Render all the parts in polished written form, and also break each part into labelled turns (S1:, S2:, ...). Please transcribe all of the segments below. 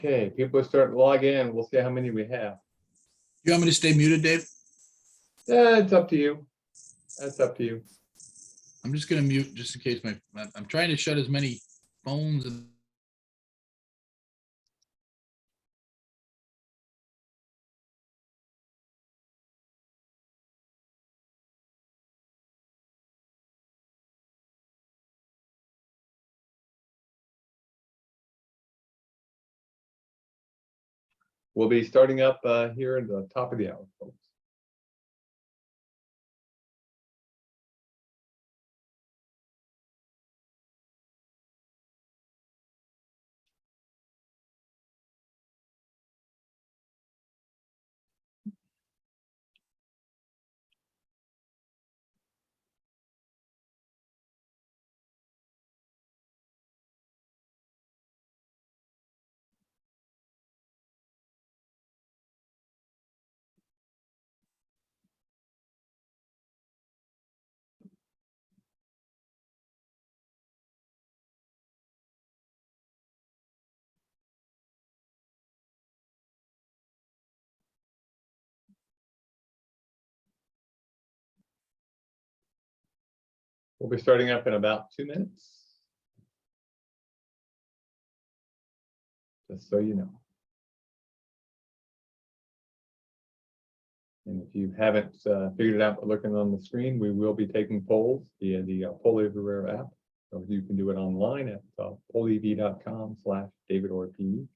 S1: Okay, people are starting to log in. We'll see how many we have.
S2: You want me to stay muted, Dave?
S1: It's up to you. That's up to you.
S2: I'm just gonna mute just in case I'm trying to shut as many phones and.
S1: We'll be starting up here at the top of the hour, folks. We'll be starting up in about 2 minutes. Just so you know. And if you haven't figured it out by looking on the screen, we will be taking polls via the Poll Everywhere app. So you can do it online at pollev.com/DavidOrP.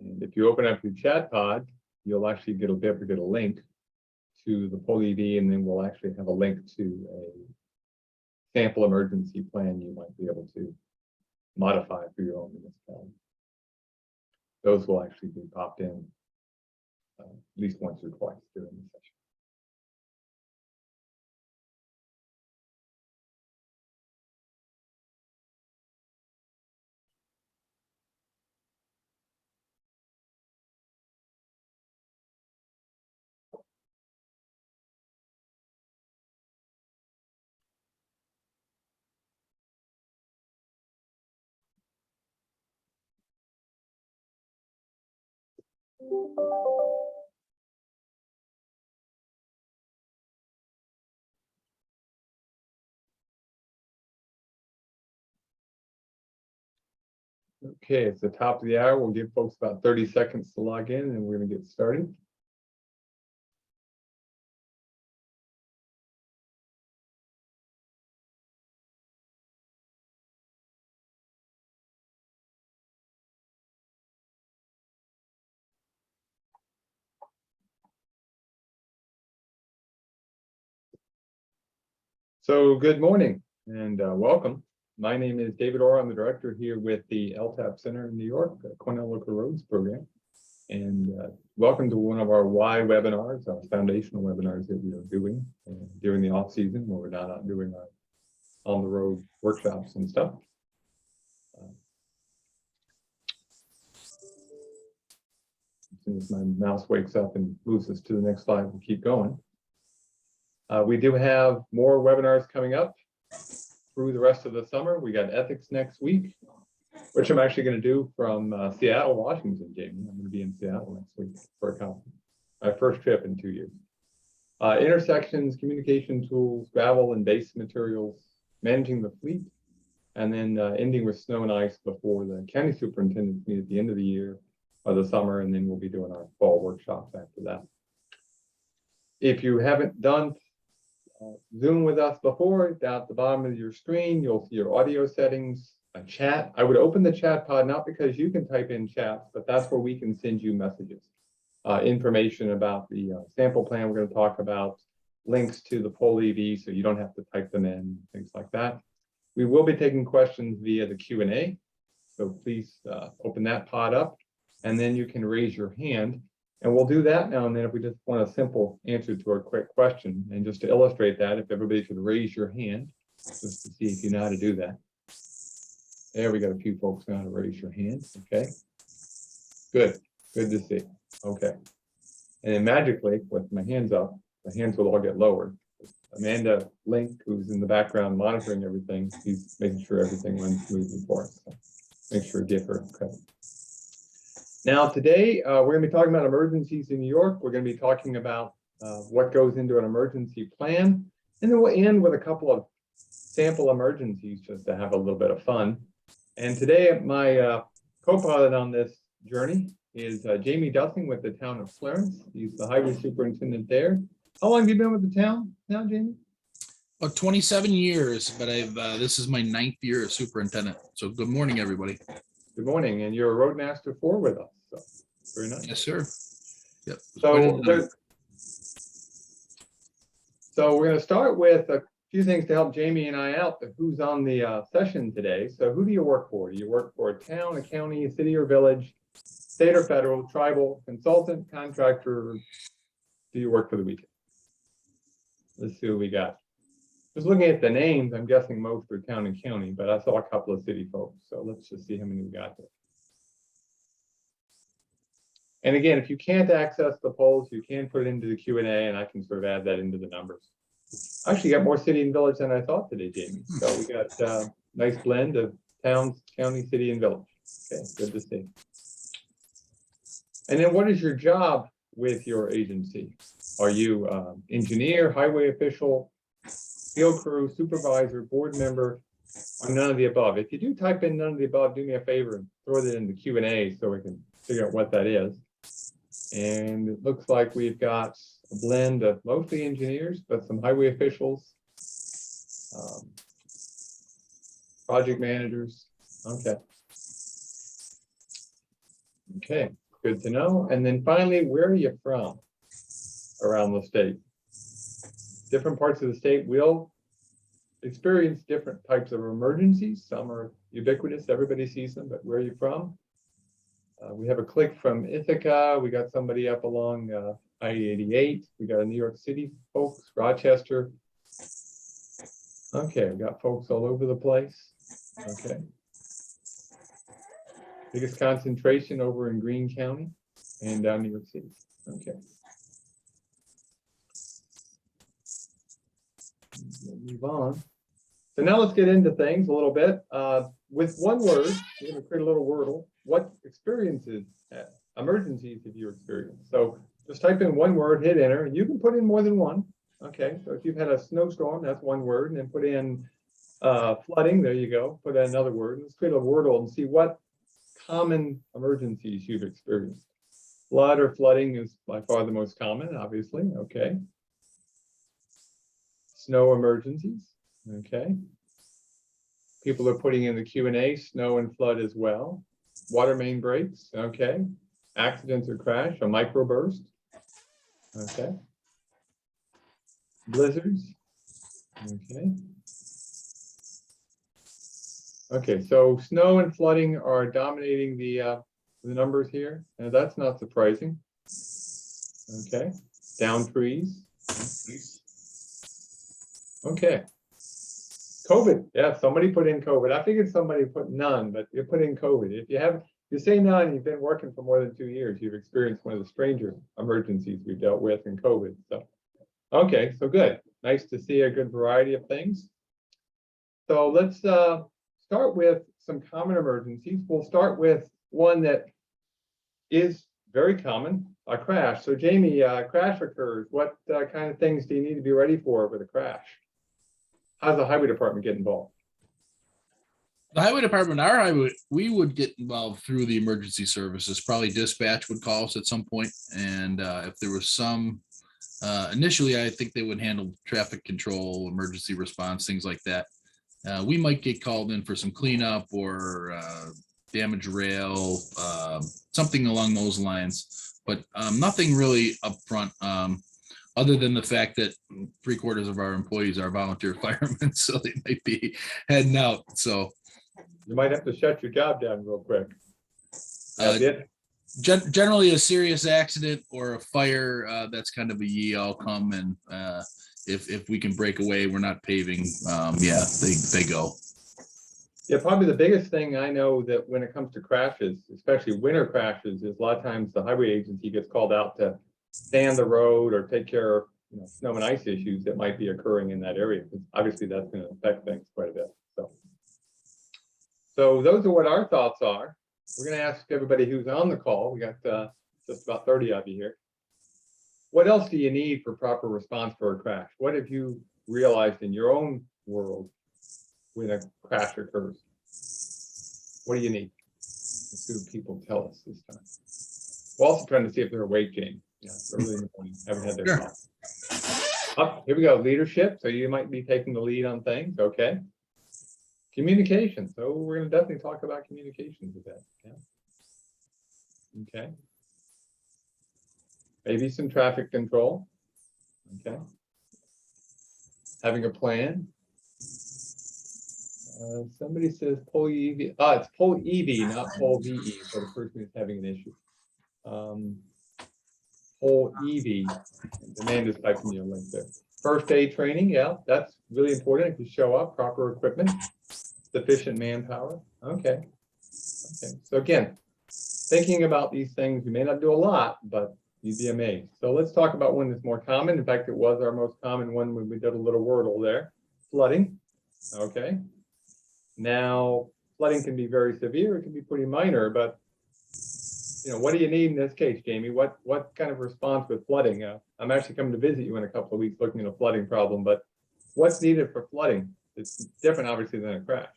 S1: And if you open up your chat pod, you'll actually be able to get a link to the Poll EV, and then we'll actually have a link to a sample emergency plan you might be able to modify for your own municipality. Those will actually be popped in at least once or twice during the session. Okay, it's the top of the hour. We'll give folks about 30 seconds to log in, and we're going to get started. So good morning and welcome. My name is David Orr. I'm the director here with the LTAP Center in New York, Cornell Local Roads program. And welcome to one of our Y webinars, our foundational webinars that we are doing during the off season when we're not out doing our on the road workshops and stuff. As soon as my mouse wakes up and moves us to the next slide, we'll keep going. We do have more webinars coming up through the rest of the summer. We got ethics next week, which I'm actually going to do from Seattle, Washington, Jamie. I'm going to be in Seattle next week for a conference. My first trip in 2 years. Intersections, communication tools, gravel and base materials, managing the fleet, and then ending with snow and ice before the county superintendents meet at the end of the year or the summer, and then we'll be doing our fall workshops after that. If you haven't done Zoom with us before, down at the bottom of your screen, you'll see your audio settings, a chat. I would open the chat pod, not because you can type in chats, but that's where we can send you messages, information about the sample plan we're going to talk about, links to the Poll EV so you don't have to type them in, things like that. We will be taking questions via the Q&A, so please open that pod up, and then you can raise your hand, And we'll do that now and then if we just want a simple answer to a quick question. And just to illustrate that, if everybody could raise your hand, just to see if you know how to do that. There, we got a few folks know how to raise your hand. Okay. Good. Good to see. Okay. And then magically, with my hands up, the hands will all get lowered. Amanda Link, who's in the background monitoring everything, he's making sure everything runs smoothly for us. So make sure to give her credit. Now, today, we're going to be talking about emergencies in New York. We're going to be talking about what goes into an emergency plan. And then we'll end with a couple of sample emergencies just to have a little bit of fun. And today, my co-pilot on this journey is Jamie Dussing with the town of Clarence. He's the highway superintendent there. How long have you been with the town now, Jamie?
S2: About 27 years, but I've this is my 9th year as superintendent. So good morning, everybody.
S1: Good morning, and you're a roadmaster 4 with us. So very nice.
S2: Yes, sir. Yep.
S1: So we're going to start with a few things to help Jamie and I out. Who's on the session today? So who do you work for? Do you work for a town, a county, a city or village, state or federal, tribal, consultant, contractor? Do you work for the weekend? Let's see what we got. Just looking at the names, I'm guessing most are town and county, but I saw a couple of city folks. So let's just see how many we got there. And again, if you can't access the polls, you can put it into the Q&A and I can sort of add that into the numbers. I actually got more city and village than I thought today, Jamie. So we got a nice blend of towns, county, city, and village. Okay, good to see. And then what is your job with your agency? Are you engineer, highway official, field crew, supervisor, board member, or none of the above? If you do type in none of the above, do me a favor and throw that in the Q&A so we can figure out what that is. And it looks like we've got a blend of mostly engineers, but some highway officials, project managers. Okay. Okay, good to know. And then finally, where are you from around the state? Different parts of the state will experience different types of emergencies. Some are ubiquitous, everybody sees them, but where are you from? We have a click from Ithaca. We got somebody up along I-88. We got a New York City folks, Rochester. Okay, we got folks all over the place. Okay. Biggest concentration over in Greene County and down New York City. Okay. We'll move on. So now let's get into things a little bit. With one word, we're going to create a little wordle. What experiences, emergencies have you experienced? So just type in one word, hit enter. You can put in more than one. Okay, so if you've had a snowstorm, that's one word, and then put in flooding. There you go. Put in another word. Let's create a wordle and see what common emergencies you've experienced. Flood or flooding is by far the most common, obviously. Okay. Snow emergencies. Okay. People are putting in the Q&A, snow and flood as well. Water main breaks. Okay. Accidents or crash, a microburst. Okay. Blizzards. Okay. Okay, so snow and flooding are dominating the numbers here, and that's not surprising. Okay, down trees. Okay, COVID. Yeah, somebody put in COVID. I figured somebody put none, but you put in COVID. If you say none, you've been working for more than 2 years. You've experienced one of the stranger emergencies we've dealt with in COVID. So, okay, so good. Nice to see a good variety of things. So let's start with some common emergencies. We'll start with one that is very common, a crash. So Jamie, crash occurs. What kind of things do you need to be ready for with a crash? How does the highway department get involved?
S2: The highway department, we would get involved through the emergency services. Probably dispatch would call us at some point, and if there was some, initially I think they would handle traffic control, emergency response, things like that. We might get called in for some cleanup or damaged rail, something along those lines, but nothing really upfront, other than the fact that 3/4 of our employees are volunteer firemen, so they might be heading out. So
S1: you might have to shut your job down real quick.
S2: Generally a serious accident or a fire, that's kind of a ye all come, and if we can break away, we're not paving, yeah, they go.
S1: Yeah, probably the biggest thing I know that when it comes to crashes, especially winter crashes, is a lot of times the highway agency gets called out to sand the road or take care of, snow and ice issues that might be occurring in that area. Because obviously that's going to affect things quite a bit. So those are what our thoughts are. We're going to ask everybody who's on the call. We got just about 30 of you here. What else do you need for proper response for a crash? What have you realized in your own world when a crash occurs? What do you need? Let's see what people tell us this time. We're also trying to see if they're awake, Jane. Yeah, it's early in the morning. Haven't had their
S2: Sure.
S1: coffee. Up, here we go. Leadership. So you might be taking the lead on things. Okay. Communication. So we're going to definitely talk about communications a bit. Yeah. Okay. Maybe some traffic control. Okay. Having a plan. Somebody says pull EV. It's pull EV, not pull VE for the person who's having an issue. Pull EV. Demand is typing your link there. First aid training. Yeah, that's really important. If you show up, proper equipment, sufficient manpower. Okay. Okay. So again, thinking about these things, you may not do a lot, but you'd be amazed. So let's talk about one that's more common. In fact, it was our most common one when we did a little wordle there. Flooding. Okay. Now, flooding can be very severe. It can be pretty minor, but what do you need in this case, Jamie? What kind of response with flooding? I'm actually coming to visit you in a couple of weeks looking at a flooding problem, but what's needed for flooding? It's different, obviously, than a crash.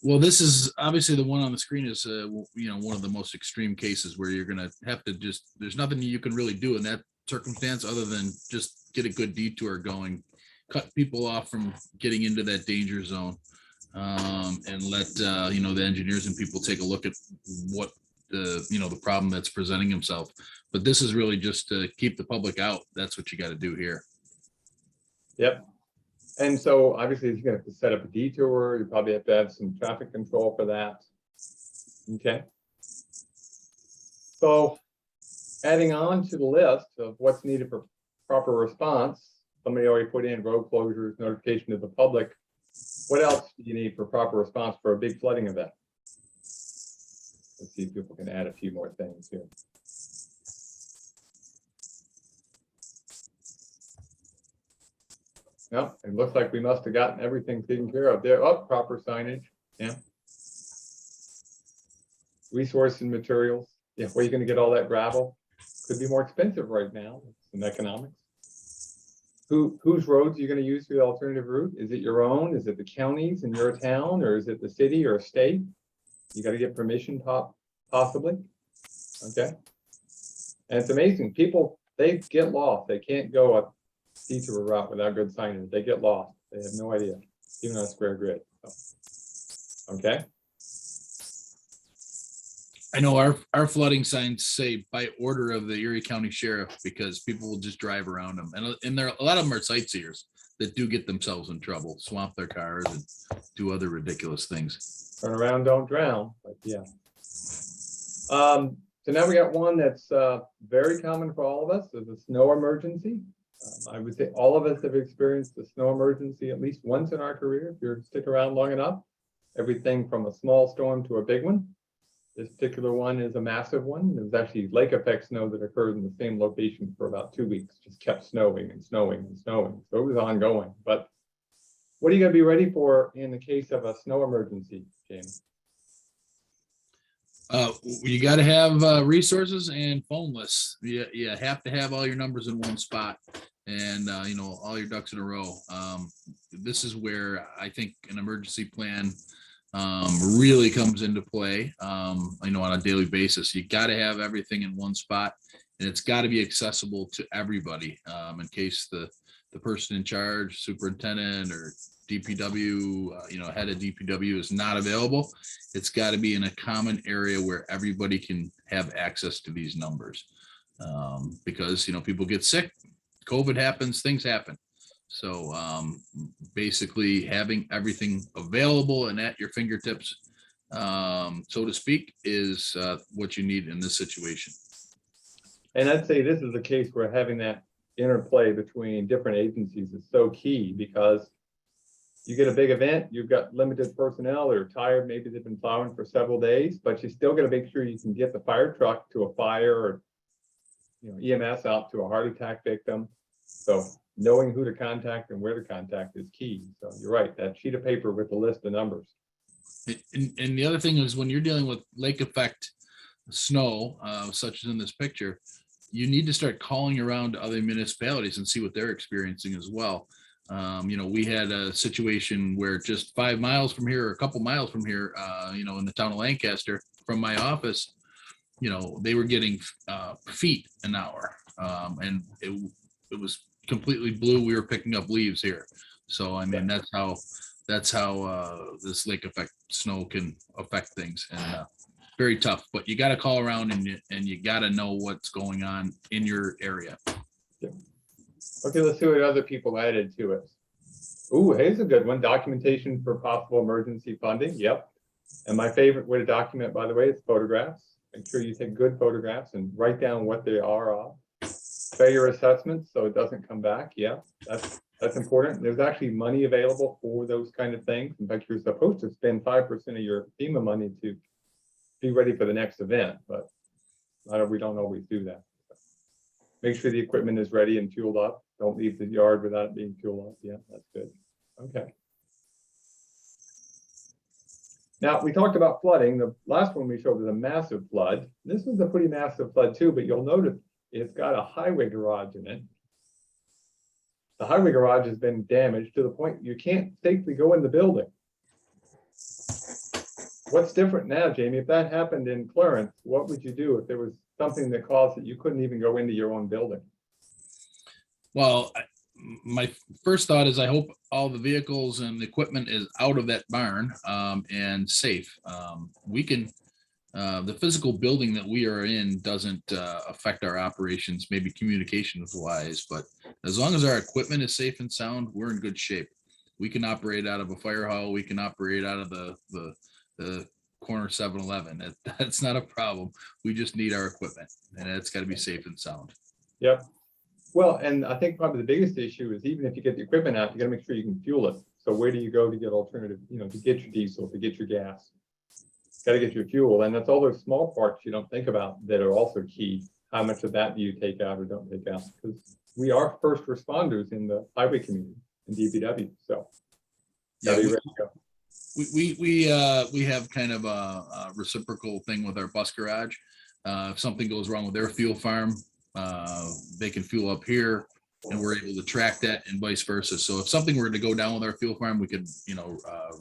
S2: Well, this is obviously the one on the screen is, one of the most extreme cases where you're going to have to there's nothing you can really do in that circumstance other than just get a good detour going, cut people off from getting into that danger zone, and let, the engineers and people take a look at what the problem that's presenting himself. But this is really just to keep the public out. That's what you got to do here. Yep.
S1: And so obviously you're going to have to set up a detour. You probably have to have some traffic control for that. Okay. So adding on to the list of what's needed for proper response, somebody already put in road closures, notification to the public. What else do you need for proper response for a big flooding event? Let's see if people can add a few more things here. No, it looks like we must have gotten everything taken care of there. Oh, proper signage. Yeah. Resource and materials. Yeah, where are you going to get all that gravel? Could be more expensive right now. Some economics. Whose roads are you going to use for the alternative route? Is it your own? Is it the counties in your town? Or is it the city or state? You got to get permission, possibly. Okay. And it's amazing. People, they get lost. They can't go a detour route without good signage. They get lost. They have no idea, even on a square grid. So, okay.
S2: I know our flooding signs say by order of the Erie County Sheriff, because people will just drive around them. And there, a lot of them are sightseers that do get themselves in trouble, swamp their cars and do other ridiculous things.
S1: Turn around, don't drown. But yeah. So now we got one that's very common for all of us, is a snow emergency. I would say all of us have experienced a snow emergency at least once in our career, if you stick around long enough. Everything from a small storm to a big one. This particular one is a massive one. It was actually lake effect snow that occurred in the same location for about 2 weeks, just kept snowing and snowing and snowing. So it was ongoing. But what are you going to be ready for in the case of a snow emergency, James?
S2: You got to have resources and phone lists. You have to have all your numbers in one spot, and all your ducks in a row. This is where I think an emergency plan really comes into play. On a daily basis. You got to have everything in one spot, and it's got to be accessible to everybody. In case the person in charge, superintendent or DPW, head of DPW is not available, it's got to be in a common area where everybody can have access to these numbers. Because people get sick, COVID happens, things happen. So basically having everything available and at your fingertips so to speak, is what you need in this situation.
S1: And I'd say this is a case where having that interplay between different agencies is so key, because you get a big event, you've got limited personnel, they're tired, maybe they've been plowing for several days, but you still got to make sure you can get the fire truck to a fire, or EMS out to a heart attack victim. So knowing who to contact and where to contact is key. So you're right, that sheet of paper with the list of numbers.
S2: And the other thing is, when you're dealing with lake effect snow, such as in this picture, you need to start calling around to other municipalities and see what they're experiencing as well. We had a situation where just 5 miles from here, or a couple miles from here, in the town of Lancaster, from my office, they were getting feet an hour, and it was completely blue. We were picking up leaves here. So, I mean, that's how this lake effect snow can affect things, and very tough, but you got to call around and you got to know what's going on in your area.
S1: Yeah. Okay, let's see what other people added to it. Ooh, here's a good one. Documentation for possible emergency funding. Yep. And my favorite way to document, by the way, is photographs. Make sure you take good photographs and write down what they are of. Failure assessments, so it doesn't come back. Yeah, that's important. There's actually money available for those kind of things. In fact, you're supposed to spend 5% of your FEMA money to be ready for the next event, but we don't always do that. Make sure the equipment is ready and fueled up. Don't leave the yard without it being fueled up. Yeah, that's good. Okay. Now, we talked about flooding. The last one we showed was a massive flood. This was a pretty massive flood too, but you'll notice it's got a highway garage in it. The highway garage has been damaged to the point you can't safely go in the building. What's different now, Jamie? If that happened in Clarence, what would you do if there was something that caused that you couldn't even go into your own building?
S2: Well, my first thought is I hope all the vehicles and the equipment is out of that barn and safe. The physical building that we are in doesn't affect our operations, maybe communications wise, but as long as our equipment is safe and sound, we're in good shape. We can operate out of a fire hall. We can operate out of the corner 7-Eleven. That's not a problem. We just need our equipment, and it's got to be safe and sound.
S1: Yep. Well, and I think probably the biggest issue is, even if you get the equipment out, you got to make sure you can fuel it. So where do you go to get alternative, to get your diesel, to get your gas? Got to get your fuel. And that's all those small parts you don't think about that are also key. How much of that do you take out or don't take out? Because we are first responders in the highway community in DPW. So
S2: yeah,
S1: be ready to go.
S2: We have kind of a reciprocal thing with our bus garage. If something goes wrong with their fuel farm, they can fuel up here, and we're able to track that, and vice versa. So if something were to go down with our fuel farm, we could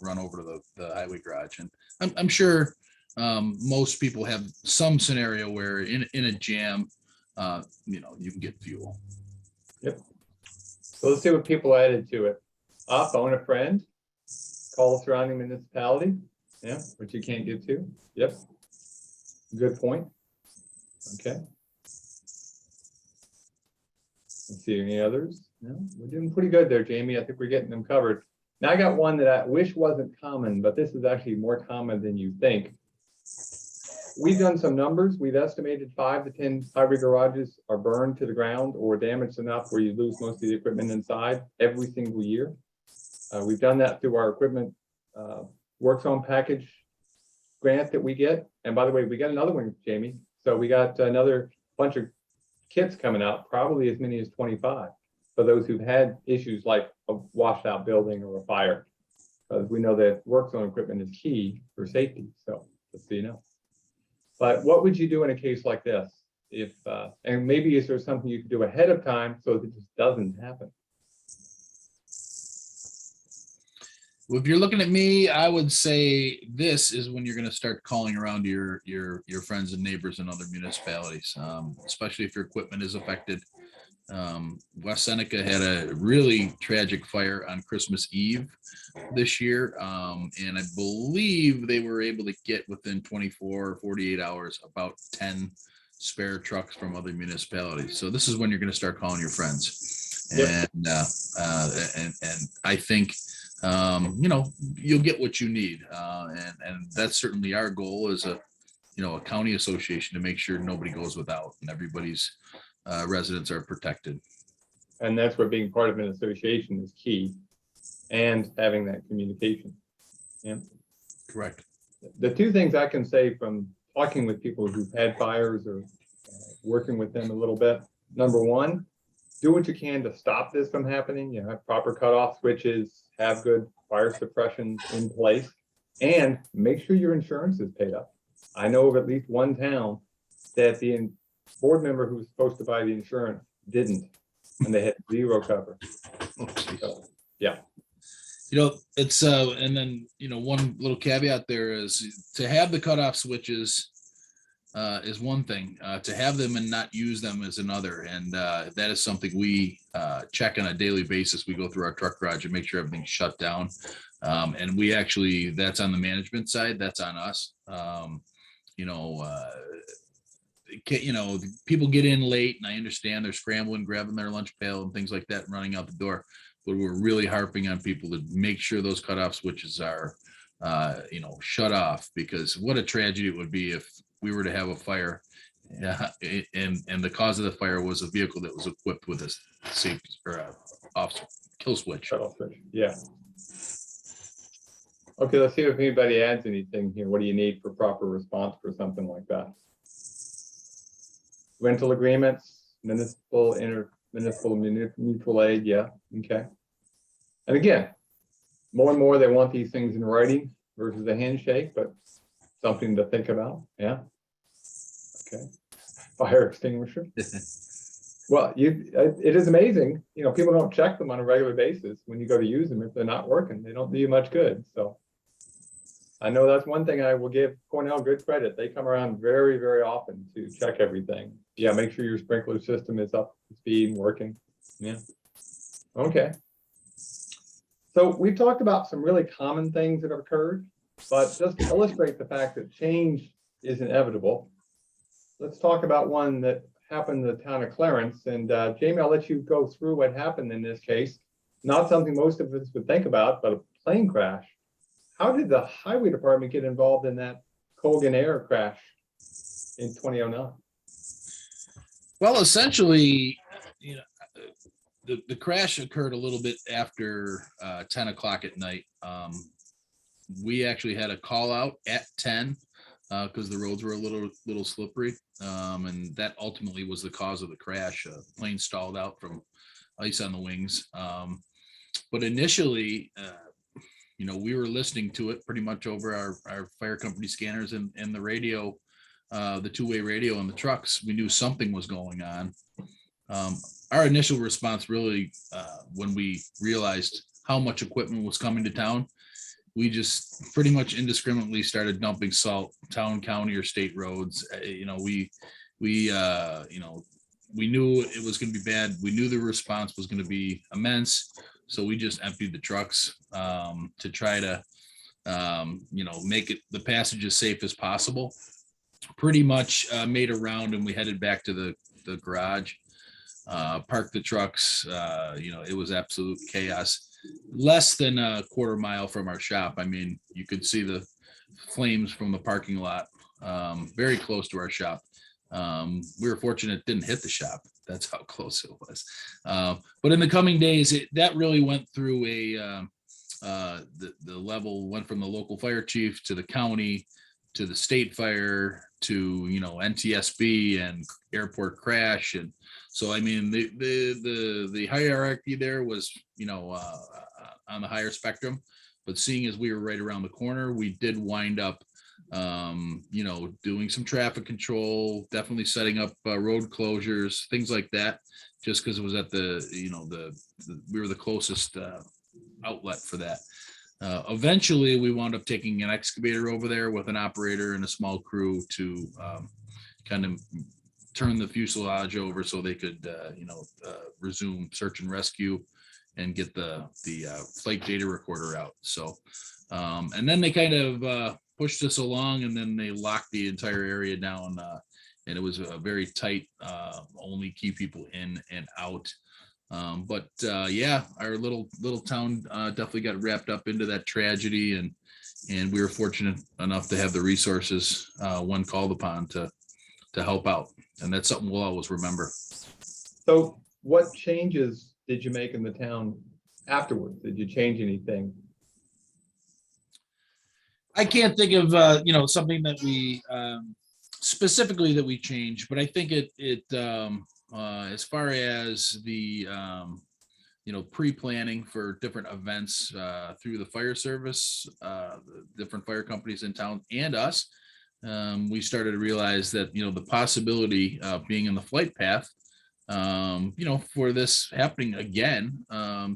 S2: run over to the highway garage. And I'm sure most people have some scenario where in a jam, you can get fuel.
S1: Yep. So let's see what people added to it. Phone a friend. Call a surrounding municipality. Yeah, which you can't get to. Yep. Good point. Okay. Let's see, any others? No, we're doing pretty good there, Jamie. I think we're getting them covered. Now I got one that I wish wasn't common, but this is actually more common than you think. We've done some numbers. We've estimated 5 to 10 highway garages are burned to the ground or damaged enough where you lose most of the equipment inside every single year. We've done that through our equipment work zone package grant that we get. And by the way, we got another one, Jamie. So we got another bunch of kits coming out, probably as many as 25 for those who've had issues like a washed out building or a fire. Because we know that work zone equipment is key for safety. So just so you know. But what would you do in a case like this? If and maybe is there something you could do ahead of time so that this doesn't happen?
S2: Well, if you're looking at me, I would say this is when you're going to start calling around your friends and neighbors in other municipalities, especially if your equipment is affected. West Seneca had a really tragic fire on Christmas Eve this year, and I believe they were able to get within 24 or 48 hours about 10 spare trucks from other municipalities. So this is when you're going to start calling your friends. Yep. And I think you know, you'll get what you need. And that's certainly our goal as a, you know, a county association to make sure nobody goes without and everybody's residents are protected.
S1: And that's where being part of an association is key, and having that communication. Yeah.
S2: Correct.
S1: The two things I can say from talking with people who've had fires or working with them a little bit. Number one, do what you can to stop this from happening. You know, have proper cutoff switches, have good fire suppression in place, and make sure your insurance is paid up. I know of at least one town that the board member who was supposed to buy the insurance didn't, and they had zero cover. So, yeah.
S2: You know, it's and then, you know, one little caveat there is to have the cutoff switches is one thing, to have them and not use them is another. And that is something we check on a daily basis. We go through our truck garage and make sure everything's shut down. And we actually, that's on the management side, that's on us. You know, people get in late, and I understand they're scrambling, grabbing their lunch pail and things like that, running out the door. But we're really harping on people to make sure those cutoff switches are, you know, shut off, because what a tragedy it would be if we were to have a fire, and the cause of the fire was a vehicle that was equipped with a safety or off kill switch.
S1: Yeah. Okay, let's see if anybody adds anything here. What do you need for proper response for something like that? Rental agreements, municipal mutual aid. Yeah. Okay. And again, more and more they want these things in writing versus a handshake, but something to think about. Yeah. Okay. Fire extinguisher. Well, it is amazing. You know, people don't check them on a regular basis. When you go to use them, if they're not working, they don't do you much good. So I know that's one thing I will give Cornell good credit. They come around very, very often to check everything. Yeah, make sure your sprinkler system is up to speed and working. Yeah. Okay. So we've talked about some really common things that have occurred, but just to illustrate the fact that change is inevitable, let's talk about one that happened in the town of Clarence. And Jamie, I'll let you go through what happened in this case. Not something most of us would think about, but a plane crash. How did the highway department get involved in that Colgan Air crash in 2009?
S2: Well, essentially, you know, the crash occurred a little bit after 10 o'clock at night. We actually had a call out at 10 because the roads were a little slippery. And that ultimately was the cause of the crash. Plane stalled out from ice on the wings. But initially, you know, we were listening to it pretty much over our fire company scanners and the radio, the two-way radio in the trucks. We knew something was going on. Our initial response really, when we realized how much equipment was coming to town, we just pretty much indiscriminately started dumping salt, town, county, or state roads. You know, we you know, we knew it was going to be bad. We knew the response was going to be immense. So we just emptied the trucks to try to, you know, make it the passage as safe as possible. Pretty much made a round, and we headed back to the garage, parked the trucks. You know, it was absolute chaos. Less than a quarter mile from our shop. I mean, you could see the flames from the parking lot, very close to our shop. We were fortunate it didn't hit the shop. That's how close it was. But in the coming days, that really went through the level, went from the local fire chief to the county, to the state fire, to, you know, NTSB and airport crash. And so, I mean, the hierarchy there was, you know, on the higher spectrum, but seeing as we were right around the corner, we did wind up, you know, doing some traffic control, definitely setting up road closures, things like that, just because it was at the, you know, we were the closest outlet for that. Eventually we wound up taking an excavator over there with an operator and a small crew to kind of turn the fuselage over so they could, you know, resume search and rescue and get the flight data recorder out. So, and then they kind of pushed us along, and then they locked the entire area down, and it was a very tight, only keep people in and out. But yeah, our little town definitely got wrapped up into that tragedy, and we were fortunate enough to have the resources when called upon to help out, and that's something we'll always remember.
S1: So what changes did you make in the town afterwards? Did you change anything?
S2: I can't think of something that we specifically that we changed, but I think it as far as the pre-planning for different events through the fire service, the different fire companies in town and us, we started to realize that the possibility of being in the flight path for this happening again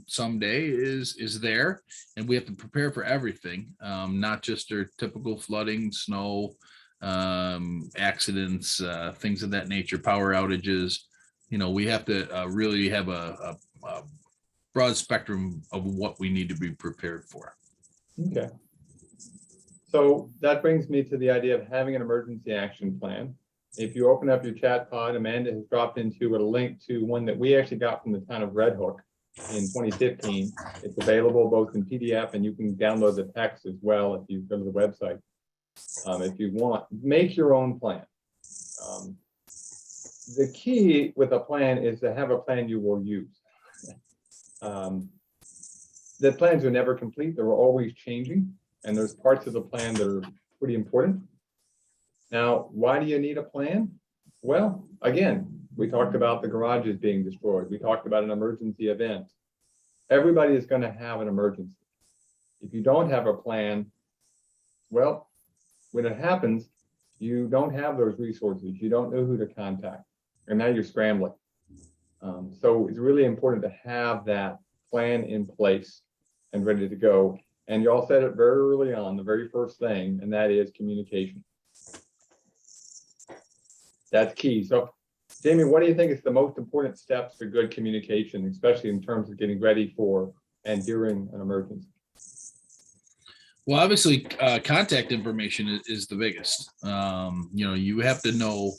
S2: someday is there, and we have to prepare for everything, not just our typical flooding, snow, accidents, things of that nature, power outages. We have to really have a broad spectrum of what we need to be prepared for.
S1: Okay. So that brings me to the idea of having an emergency action plan. If you open up your chat pod, Amanda has dropped into a link to one that we actually got from the town of Red Hook in 2015. It's available both in PDF, and you can download the text as well if you go to the website. If you want, make your own plan. The key with a plan is to have a plan you will use. The plans are never complete. They're always changing, and there's parts of the plan that are pretty important. Now, why do you need a plan? Well, again, we talked about the garages being destroyed. We talked about an emergency event. Everybody is going to have an emergency. If you don't have a plan, well, when it happens, you don't have those resources. You don't know who to contact, and now you're scrambling. So it's really important to have that plan in place and ready to go. And you all said it very early on, the very first thing, and that is communication. That's key. So, Jamie, what do you think is the most important steps to good communication, especially in terms of getting ready for and during an emergency?
S2: Well, obviously, contact information is the biggest. You have to know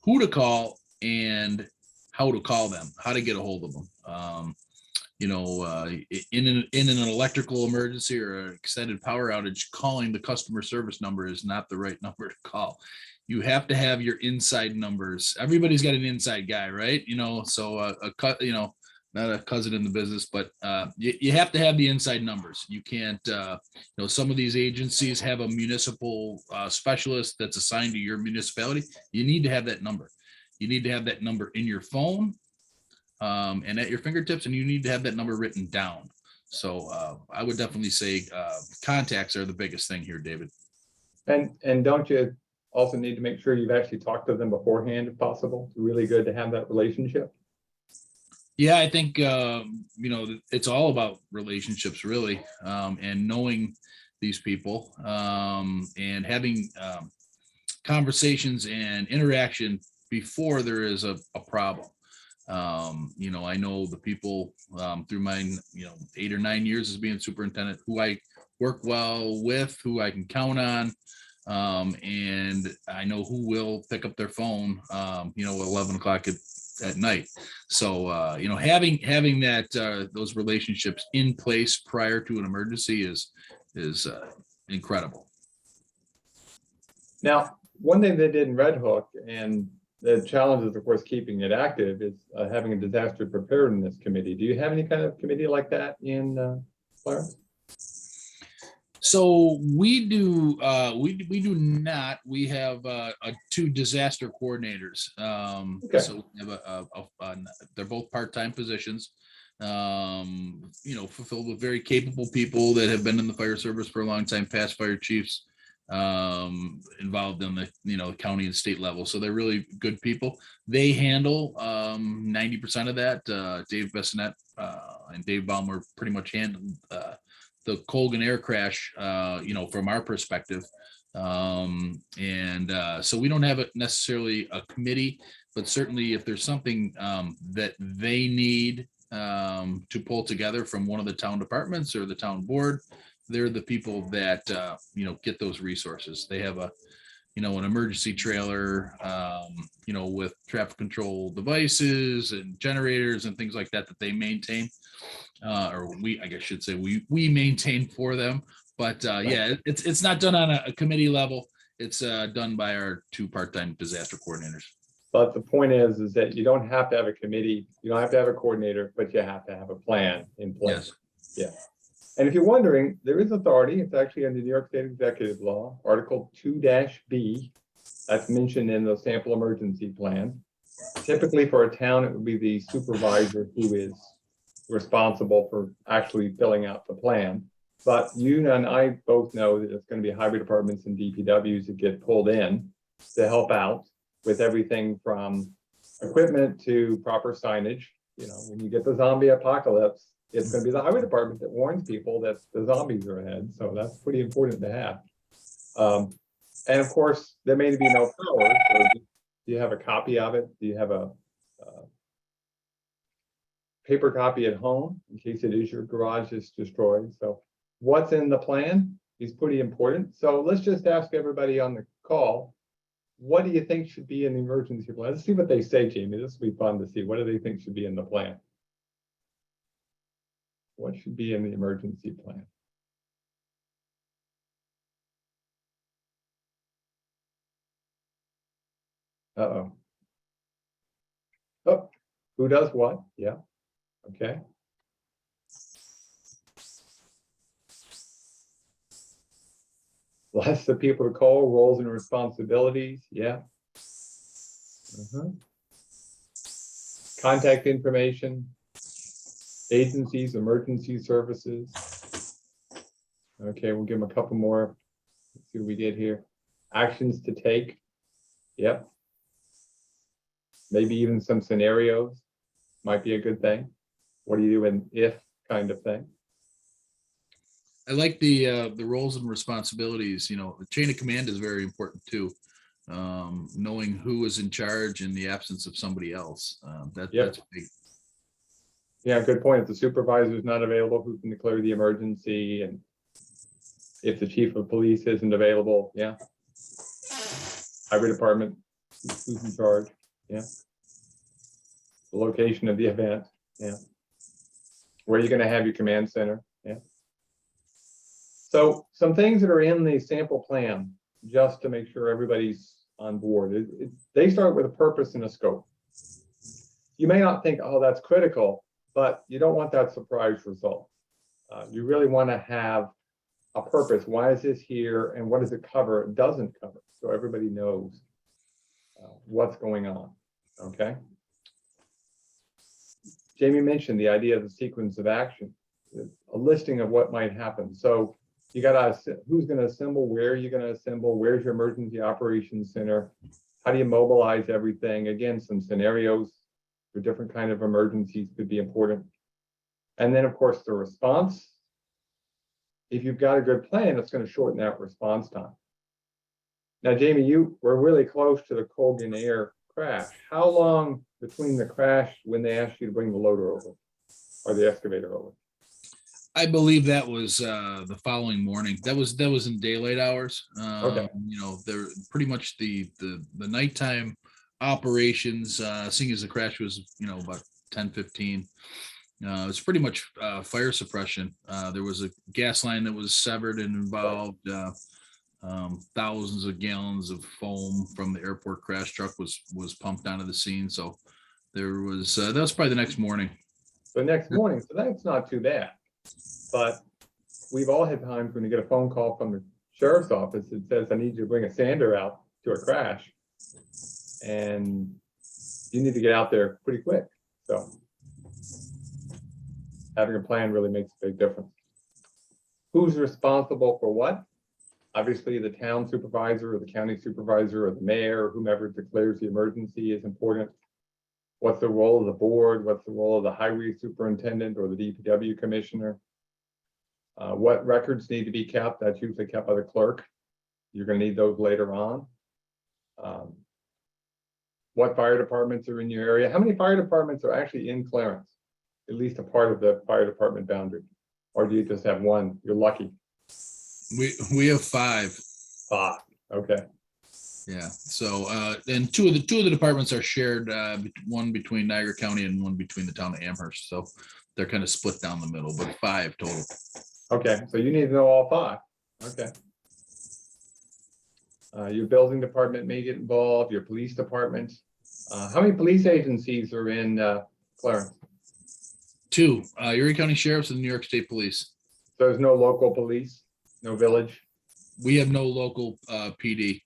S2: who to call and how to call them, how to get a hold of them. In an electrical emergency or an extended power outage, calling the customer service number is not the right number to call. You have to have your inside numbers. Everybody's got an inside guy, right? So not a cousin in the business, but you have to have the inside numbers. You can't, some of these agencies have a municipal specialist that's assigned to your municipality. You need to have that number. You need to have that number in your phone and at your fingertips, and you need to have that number written down. So I would definitely say contacts are the biggest thing here, David.
S1: And don't you also need to make sure you've actually talked to them beforehand, if possible? It's really good to have that relationship.
S2: Yeah, I think, it's all about relationships, really, and knowing these people and having conversations and interaction before there is a problem. I know the people through my, 8 or 9 years as being superintendent who I work well with, who I can count on. And I know who will pick up their phone, 11 o'clock at night. So, having that, those relationships in place prior to an emergency is incredible.
S1: Now, one thing they did in Red Hook, and the challenge is, of course, keeping it active, is having a disaster preparedness committee. Do you have any kind of committee like that in Clarence?
S2: So we do do not. We have two disaster coordinators.
S1: Okay.
S2: So we have they're both part-time positions, fulfilled with very capable people that have been in the fire service for a long time, past fire chiefs, involved in the county and state level. So they're really good people. They handle 90% of that. Dave Bessonette and Dave Baumler pretty much handled the Colgan air crash, from our perspective. So we don't have necessarily a committee, but certainly if there's something that they need to pull together from one of the town departments or the town board, they're the people that, get those resources. They have an emergency trailer, with traffic control devices and generators and things like that they maintain. I guess should say we maintain for them. But yeah, it's not done on a committee level. It's done by our 2 part-time disaster coordinators.
S1: But the point is that you don't have to have a committee, you don't have to have a coordinator, but you have to have a plan in place.
S2: Yes.
S1: Yeah. And if you're wondering, there is authority. It's actually under New York State Executive Law, Article 2-B. That's mentioned in the sample emergency plan. Typically for a town, it would be the supervisor who is responsible for actually filling out the plan. But you and I both know that it's going to be highway departments and DPWs that get pulled in to help out with everything from equipment to proper signage. When you get the zombie apocalypse, it's going to be the highway department that warns people that the zombies are ahead. So that's pretty important to have. And of course, there may be no power. So do you have a copy of it? Do you have a paper copy at home in case it is your garage is destroyed? So what's in the plan is pretty important. So let's just ask everybody on the call, what do you think should be in the emergency plan? Let's see what they say, Jamie. This will be fun to see. What do they think should be in the plan? What should be in the emergency plan? Uh-oh. Oh, who does what? Yeah. Okay. Less the people to call, roles and responsibilities. Yeah. Contact information, agencies, emergency services. Okay, we'll give them a couple more. Let's see what we did here. Actions to take. Yep. Maybe even some scenarios might be a good thing. What do you do in if kind of thing?
S2: I like the roles and responsibilities. The chain of command is very important too. Knowing who is in charge in the absence of somebody else. That's big.
S1: Yeah, good point. If the supervisor is not available, who can declare the emergency? And if the chief of police isn't available, yeah. Highway department, who's in charge? Yeah. The location of the event, yeah. Where are you going to have your command center? Yeah. So some things that are in the sample plan, just to make sure everybody's on board. They start with a purpose and a scope. You may not think, oh, that's critical, but you don't want that surprise result. You really want to have a purpose. Why is this here and what does it cover? It doesn't cover. So everybody knows what's going on, okay? Jamie mentioned the idea of the sequence of action, a listing of what might happen. So you got to, who's going to assemble, where are you going to assemble, where's your emergency operations center, how do you mobilize everything? Again, some scenarios for different kind of emergencies could be important. And then of course the response. If you've got a good plan, it's going to shorten that response time. Now, Jamie, you were really close to the Colgan Air crash. How long between the crash when they asked you to bring the loader over or the excavator over?
S2: I believe that was the following morning. That was in daylight hours.
S1: Okay.
S2: They're pretty much the nighttime operations, seeing as the crash was, about 10:15. It's pretty much fire suppression. There was a gas line that was severed and involved. Thousands of gallons of foam from the airport crash truck was pumped onto the scene. So there was that was probably the next morning.
S1: The next morning, so that's not too bad. But we've all had times when you get a phone call from the sheriff's office that says, I need you to bring a sander out to a crash. And you need to get out there pretty quick. So having a plan really makes a big difference. Who's responsible for what? Obviously, the town supervisor or the county supervisor or the mayor or whomever declares the emergency is important. What's the role of the board? What's the role of the highway superintendent or the DPW commissioner? What records need to be kept? That's usually kept by the clerk. You're going to need those later on. What fire departments are in your area? How many fire departments are actually in Clarence? At least a part of the fire department boundary. Or do you just have one? You're lucky.
S2: We have 5.
S1: 5. Okay.
S2: Yeah, so and two of the departments are shared, one between Niagara County and one between the town of Amherst. So they're kind of split down the middle, but 5 total.
S1: Okay, so you need to know all 5. Okay. Your building department may get involved, your police department. How many police agencies are in Clarence?
S2: 2, Erie County Sheriff's and New York State Police.
S1: So there's no local police, no village?
S2: We have no local PD.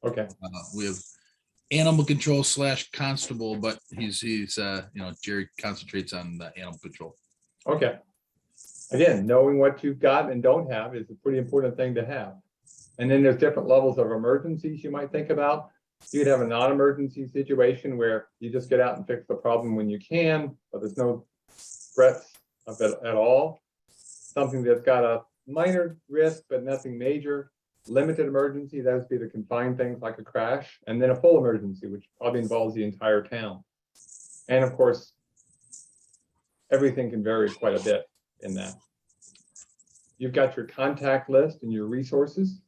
S1: Okay,
S2: We have animal control / constable, but he's Jerry concentrates on the animal control.
S1: okay. Again, knowing what you've got and don't have is a pretty important thing to have. And then there's different levels of emergencies you might think about. You could have a non-emergency situation where you just get out and fix the problem when you can, but there's no threats of it at all. Something that's got a minor risk, but nothing major. Limited emergency, that would be the confined things like a crash, and then a full emergency, which probably involves the entire town. And of course, everything can vary quite a bit in that. You've got your contact list and your resources.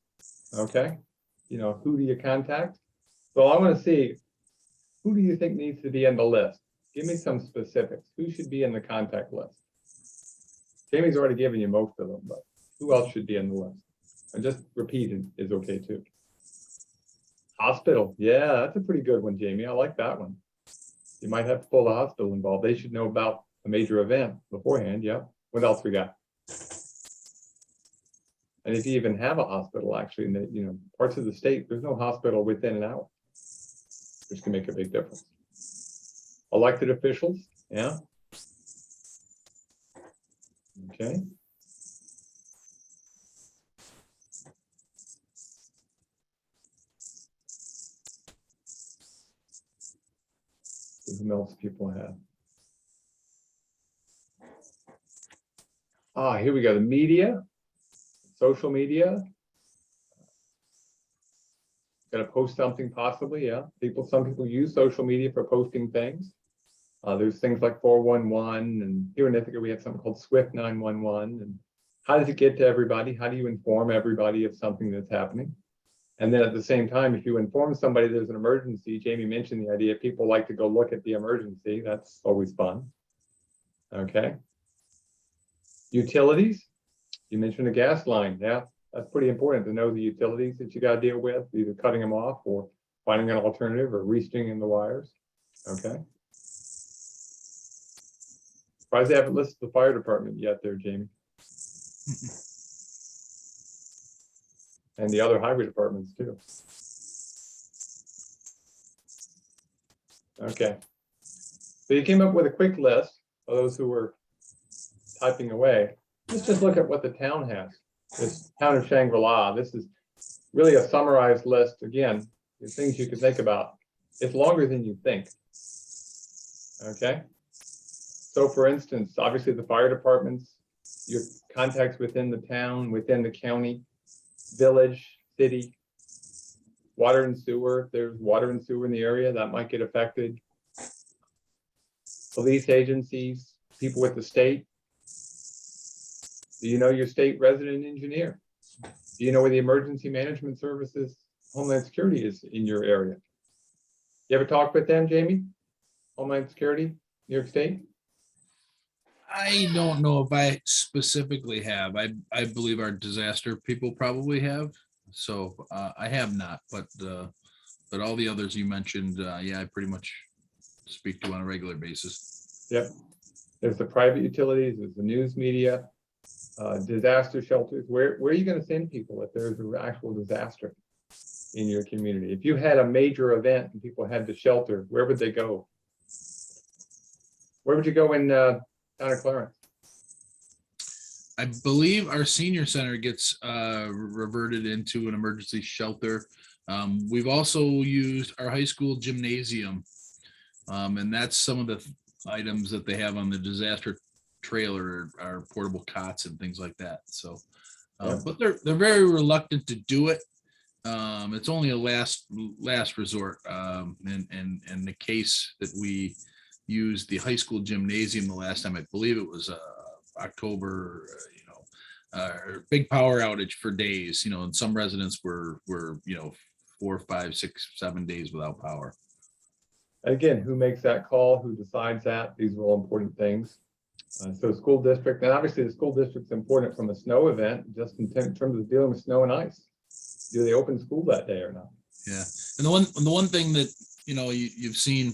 S1: Okay, who do you contact? So I want to see, who do you think needs to be in the list? Give me some specifics. Who should be in the contact list? Jamie's already given you most of them, but who else should be in the list? And just repeating is okay too. Hospital, yeah, that's a pretty good one, Jamie. I like that one. You might have to pull the hospital involved. They should know about a major event beforehand. Yeah. What else we got? And if you even have a hospital, actually, in the parts of the state, there's no hospital within an hour, which can make a big difference. Elected officials, yeah. Okay. Who else people have? Here we go. The media, social media. Got to post something possibly, yeah. Some people use social media for posting things. There's things like 411, and here in Ithaca we have something called Swift 911. And how does it get to everybody? How do you inform everybody of something that's happening? And then at the same time, if you inform somebody there's an emergency, Jamie mentioned the idea, people like to go look at the emergency. That's always fun. Okay. Utilities, you mentioned a gas line. Yeah, that's pretty important to know the utilities that you got to deal with, either cutting them off or finding an alternative or restringing the wires. Okay. Surprised they haven't listed the fire department yet there, Jamie. And the other highway departments too. Okay. So you came up with a quick list of those who were typing away. Let's just look at what the town has. This town of Shangri-La. This is really a summarized list. Again, the things you can think about. It's longer than you think. Okay. So for instance, obviously the fire departments, your contacts within the town, within the county, village, city, water and sewer. If there's water and sewer in the area, that might get affected. Police agencies, people with the state. Do you know your state resident engineer? Do you know where the emergency management services, Homeland Security is in your area? You ever talk with them, Jamie? Homeland Security, New York State?
S2: I don't know if I specifically have. I believe our disaster people probably have. So I have not, but all the others you mentioned, yeah, I pretty much speak to on a regular basis.
S1: Yep. There's the private utilities, there's the news media, disaster shelters. Where are you going to send people if there's an actual disaster in your community? If you had a major event and people had to shelter, where would they go? Where would you go in town of Clarence?
S2: I believe our senior center gets reverted into an emergency shelter. We've also used our high school gymnasium, and that's some of the items that they have on the disaster trailer are portable cots and things like that. So, but they're very reluctant to do it. It's only a last resort. And the case that we used the high school gymnasium the last time, I believe it was October, big power outage for days, and some residents were 4, 5, 6, 7 days without power.
S1: Again, who makes that call? Who decides that? These are all important things. So school district, and obviously the school district's important from a snow event, just in terms of dealing with snow and ice. Do they open school that day or not?
S2: Yeah, and the one thing that you've seen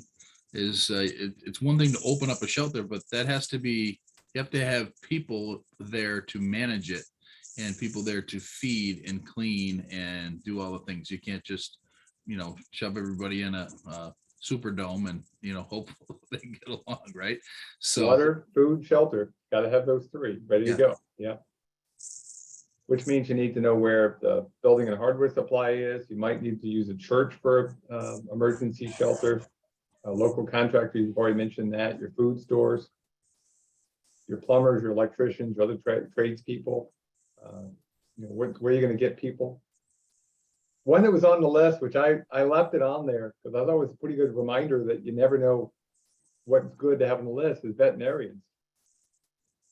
S2: is it's one thing to open up a shelter, but that has to be, you have to have people there to manage it and people there to feed and clean and do all the things. You can't just shove everybody in a Superdome and hope they get along, right? So
S1: Water, food, shelter, got to have those three ready to go. Yeah. Which means you need to know where the building and hardware supply is. You might need to use a church for emergency shelter. A local contractor, you've already mentioned that. Your food stores, your plumbers, your electricians, your other tradespeople. Where are you going to get people? One that was on the list, which I left it on there because I thought it was a pretty good reminder that you never know what's good to have on the list, is veterinarians.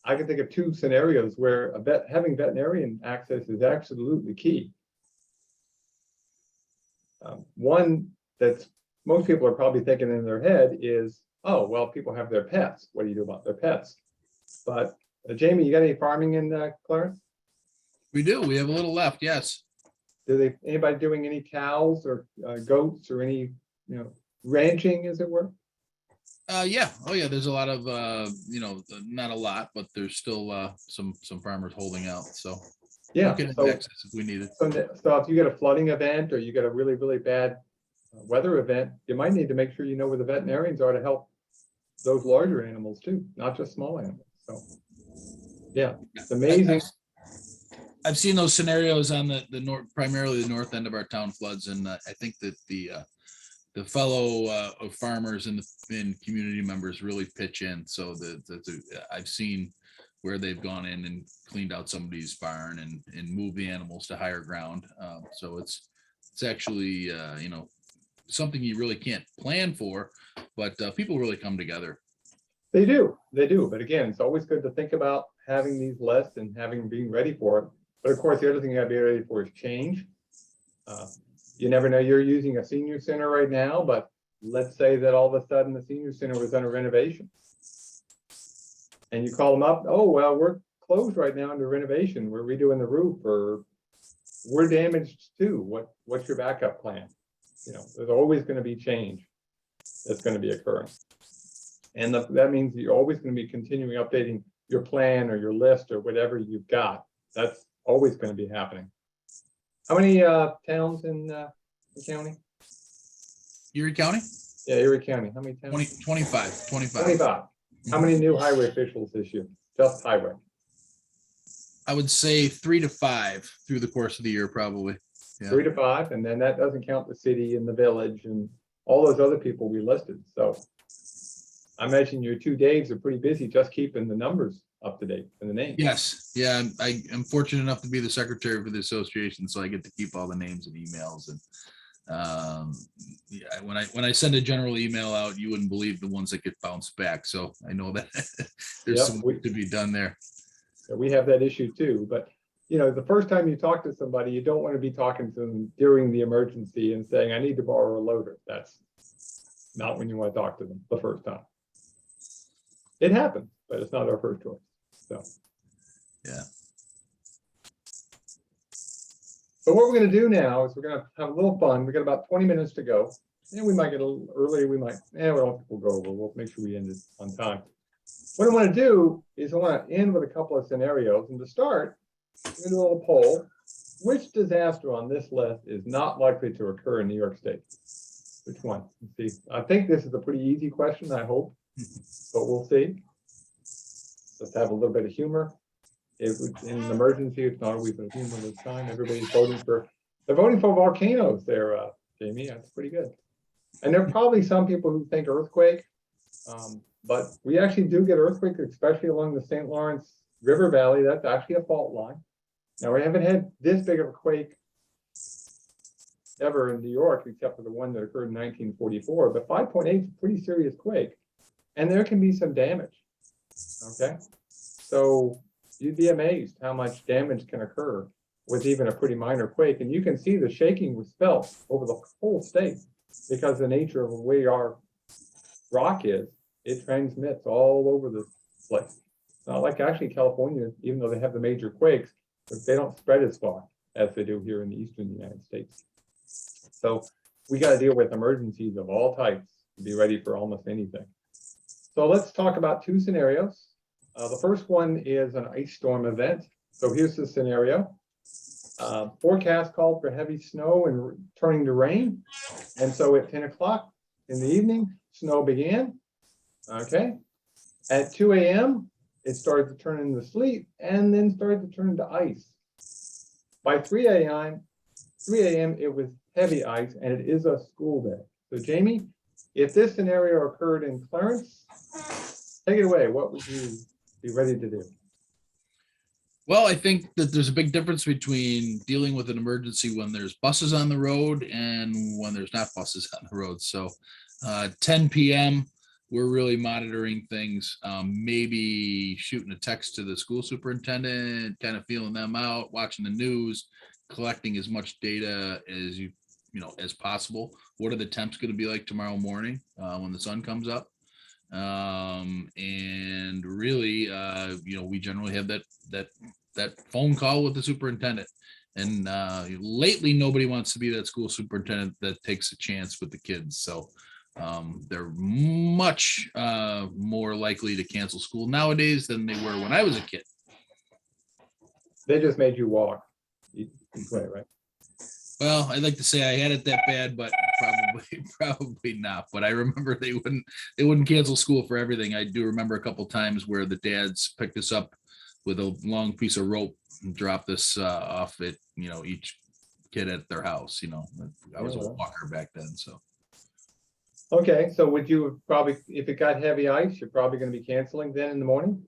S1: I can think of 2 scenarios where having veterinarian access is absolutely key. One that's most people are probably thinking in their head is, oh, well, people have their pets. What do you do about their pets? But Jamie, you got any farming in Clarence?
S2: we do. We have a little left. Yes.
S1: Anybody doing any cows or goats or any, ranching, as it were?
S2: Yeah. Oh yeah. There's a lot of, not a lot, but there's still some farmers holding out. So
S1: Yeah.
S2: we can
S1: So,
S2: access if we need it.
S1: so if you get a flooding event or you get a really, really bad weather event, you might need to make sure you know where the veterinarians are to help those larger animals too, not just small animals. So yeah, it's amazing.
S2: I've seen those scenarios on the north, primarily the north end of our town floods, and I think that the fellow farmers and community members really pitch in. So I've seen where they've gone in and cleaned out somebody's barn and moved the animals to higher ground. So it's actually something you really can't plan for, but people really come together.
S1: They do. But again, it's always good to think about having these lists and being ready for it. But of course, the other thing you gotta be ready for is change. You never know. You're using a senior center right now, but let's say that all of a sudden the senior center was under renovation. And you call them up, oh, well, we're closed right now under renovation. We're redoing the roof, or we're damaged too. What's your backup plan? There's always going to be change that's going to be occurring. And that means you're always going to be continuing updating your plan or your list or whatever you've got. That's always going to be happening. How many towns in the county?
S2: Erie County?
S1: Yeah, Erie County. How many towns?
S2: 25.
S1: 25. How many new highway officials this year? Just highway.
S2: I would say 3 to 5 through the course of the year, probably. Yeah.
S1: 3 to 5, and then that doesn't count the city and the village and all those other people we listed. So I imagine your 2 Daves are pretty busy just keeping the numbers up to date and the names.
S2: Yes. Yeah. I am fortunate enough to be the secretary for the association, so I get to keep all the names and emails. And yeah, when I send a general email out, you wouldn't believe the ones that get bounced back. So I know that there's some work to be done there.
S1: We have that issue too. But the first time you talk to somebody, you don't want to be talking to them during the emergency and saying, I need to borrow a loader. That's not when you want to talk to them the first time. It happens, but it's not our first choice. So
S2: yeah.
S1: So what we're going to do now is we're going to have a little fun. We got about 20 minutes to go. And we might get a little early. We might, we'll go over. We'll make sure we end it on time. What I want to do is I want to end with a couple of scenarios. And to start, we're going to do a little poll. Which disaster on this list is not likely to occur in New York State? Which one? Let's see. I think this is a pretty easy question, I hope, but we'll see. Let's have a little bit of humor. If in an emergency, it's not always a humorless time. Everybody's voting for, they're voting for volcanoes there, Jamie. That's pretty good. And there are probably some people who think earthquake, but we actually do get earthquakes, especially along the St. Lawrence River Valley. That's actually a fault line. Now, we haven't had this big of a quake ever in New York, except for the one that occurred in 1944, but 5.8 is a pretty serious quake. And there can be some damage, okay? So you'd be amazed how much damage can occur was even a pretty minor quake. And you can see the shaking was felt over the whole state because the nature of the way our rock is, it transmits all over the place. It's not like actually California, even though they have the major quakes, they don't spread as far as they do here in the eastern United States. So we got to deal with emergencies of all types to be ready for almost anything. So let's talk about two scenarios. The first one is an ice storm event. So here's the scenario. Forecast called for heavy snow and turning to rain. And so at 10 o'clock in the evening, snow began. Okay. At 2 a.m., it started to turn into sleet and then started to turn into ice. By 3 a.m., it was heavy ice, and it is a school day. So Jamie, if this scenario occurred in Clarence, take it away. What would you be ready to do?
S2: Well, I think that there's a big difference between dealing with an emergency when there's buses on the road and when there's not buses on the road. So 10 p.m., we're really monitoring things, maybe shooting a text to the school superintendent, kind of feeling them out, watching the news, collecting as much data as as possible. What are the temps going to be like tomorrow morning when the sun comes up? And really, we generally have that phone call with the superintendent. And lately, nobody wants to be that school superintendent that takes a chance with the kids. So they're much more likely to cancel school nowadays than they were when I was a kid.
S1: They just made you walk each way, right?
S2: Well, I'd like to say I had it that bad, but probably not. But I remember they wouldn't cancel school for everything. I do remember a couple times where the dads picked us up with a long piece of rope and dropped us off at each kid at their house. I was a walker back then, so.
S1: Okay, so would you probably, if it got heavy ice, you're probably going to be canceling then in the morning?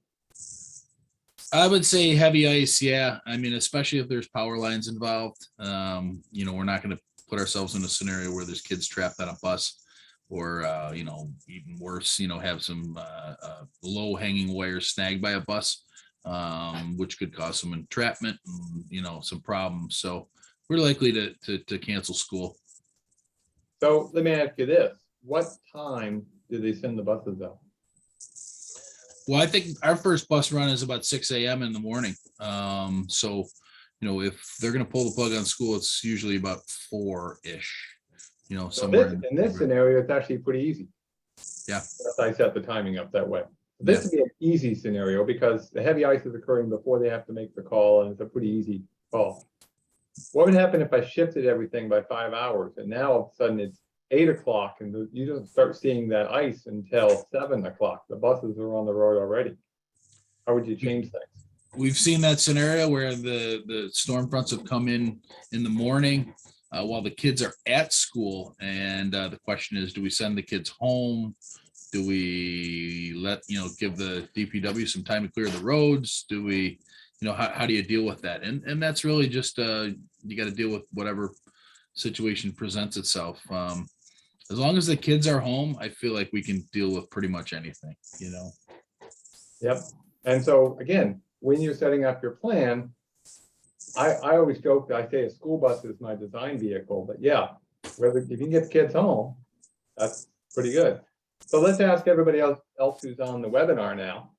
S2: I would say heavy ice, yeah. I mean, especially if there's power lines involved. We're not going to put ourselves in a scenario where there's kids trapped on a bus, or even worse, have some low hanging wires snagged by a bus, which could cause some entrapment and some problems. So we're likely to cancel school.
S1: So let me ask you this: what time do they send the buses out?
S2: Well, I think our first bus run is about 6 a.m. in the morning. So, if they're going to pull the plug on school, it's usually about 4-ish, somewhere.
S1: In this scenario, it's actually pretty easy.
S2: Yeah.
S1: That's I set the timing up that way. This would be an easy scenario because the heavy ice is occurring before they have to make the call, and it's a pretty easy call. What would happen if I shifted everything by 5 hours and now all of a sudden it's 8 o'clock and you don't start seeing that ice until 7 o'clock? The buses are on the road already. How would you change things?
S2: We've seen that scenario where the storm fronts have come in the morning while the kids are at school. And the question is, do we send the kids home? Do we give the DPW some time to clear the roads? Do we, how do you deal with that? And that's really just, you got to deal with whatever situation presents itself. As long as the kids are home, I feel like we can deal with pretty much anything,
S1: Yep. And so again, when you're setting up your plan, I always joke that I say a school bus is my design vehicle, but yeah, if you can get the kids home, that's pretty good. So let's ask everybody else who's on the webinar now.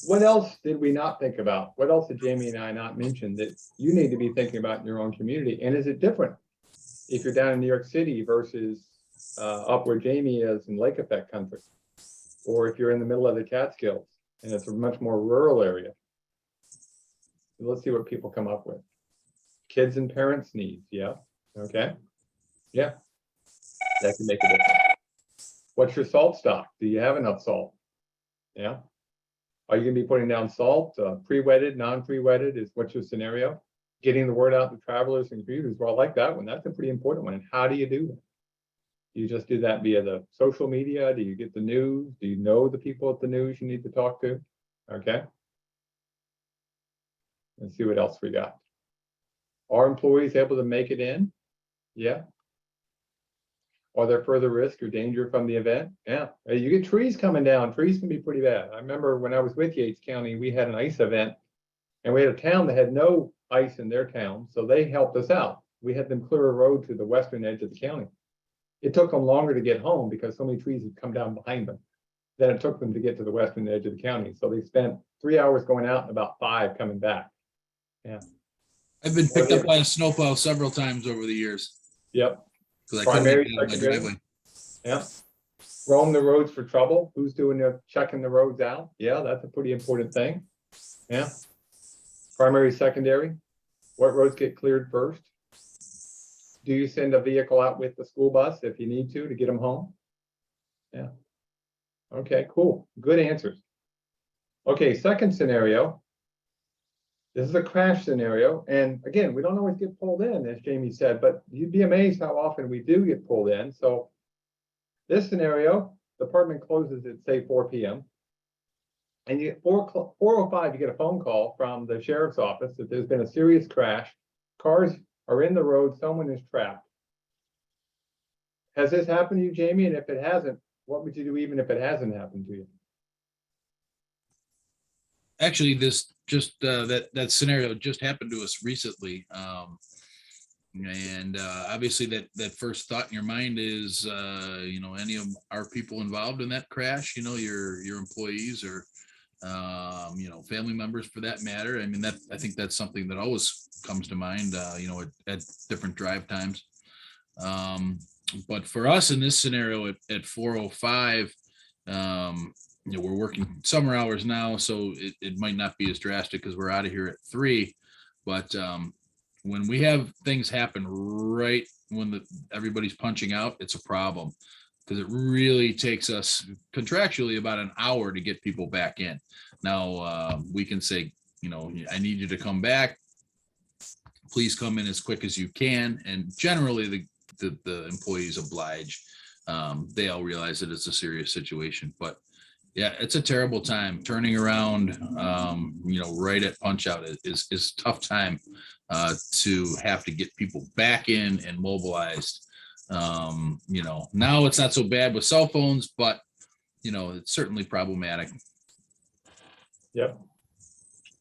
S1: What else did we not think about? What else did Jamie and I not mention that you need to be thinking about in your own community? And is it different if you're down in New York City versus up where Jamie is in Lake Effect country, or if you're in the middle of the Catskills and it's a much more rural area? Let's see what people come up with. Kids and parents' needs. Yeah. Okay. Yeah. That can make a difference. What's your salt stock? Do you have enough salt? Yeah. Are you going to be putting down salt? Pre-wetted, non-pre-wetted is what's your scenario? Getting the word out to travelers and commuters. Well, I like that one. That's a pretty important one. And how do you do that? Do you just do that via the social media? Do you get the news? Do you know the people at the news you need to talk to? Okay. Let's see what else we got. Are employees able to make it in? Yeah. Are there further risk or danger from the event? Yeah. Hey, you get trees coming down. Trees can be pretty bad. I remember when I was with Yates County, we had an ice event And we had a town that had no ice in their town, so they helped us out. We had them clear a road to the western edge of the county. It took them longer to get home because so many trees had come down behind them than it took them to get to the western edge of the county. So they spent 3 hours going out and about 5 coming back. Yeah.
S2: I've been picked up by a snowplow several times over the years.
S1: Yep.
S2: Because I couldn't
S1: Primary,
S2: get out of my
S1: secondary.
S2: driveway.
S1: Yeah. Roam the roads for trouble. Who's doing the checking the roads out? Yeah, that's a pretty important thing. Yeah. Primary, secondary. What roads get cleared first? Do you send a vehicle out with the school bus if you need to get them home? Yeah. Okay, cool. Good answers. Okay, second scenario. This is a crash scenario. And again, we don't always get pulled in, as Jamie said, but you'd be amazed how often we do get pulled in. So this scenario, the department closes at say 4 p.m. And you 4:05, you get a phone call from the sheriff's office that there's been a serious crash. Cars are in the road, someone is trapped. Has this happened to you, Jamie? And if it hasn't, what would you do even if it hasn't happened to you?
S2: Actually, this just that scenario just happened to us recently. And obviously that first thought in your mind is, you know, any of our people involved in that crash, you know, your employees or, you know, family members for that matter. I mean, I think that's something that always comes to mind, you know, at different drive times. But for us in this scenario at 4:05, you know, we're working summer hours now, so it might not be as drastic because we're out of here at 3. But when we have things happen right when everybody's punching out, it's a problem because it really takes us contractually about an hour to get people back in. Now we can say, you know, I need you to come back. Please come in as quick as you can. And generally the employees oblige. They all realize that it's a serious situation, but yeah, it's a terrible time. Turning around, you know, right at punch out is a tough time to have to get people back in and mobilized. You know, now it's not so bad with cell phones, but you know, it's certainly problematic.
S1: Yep.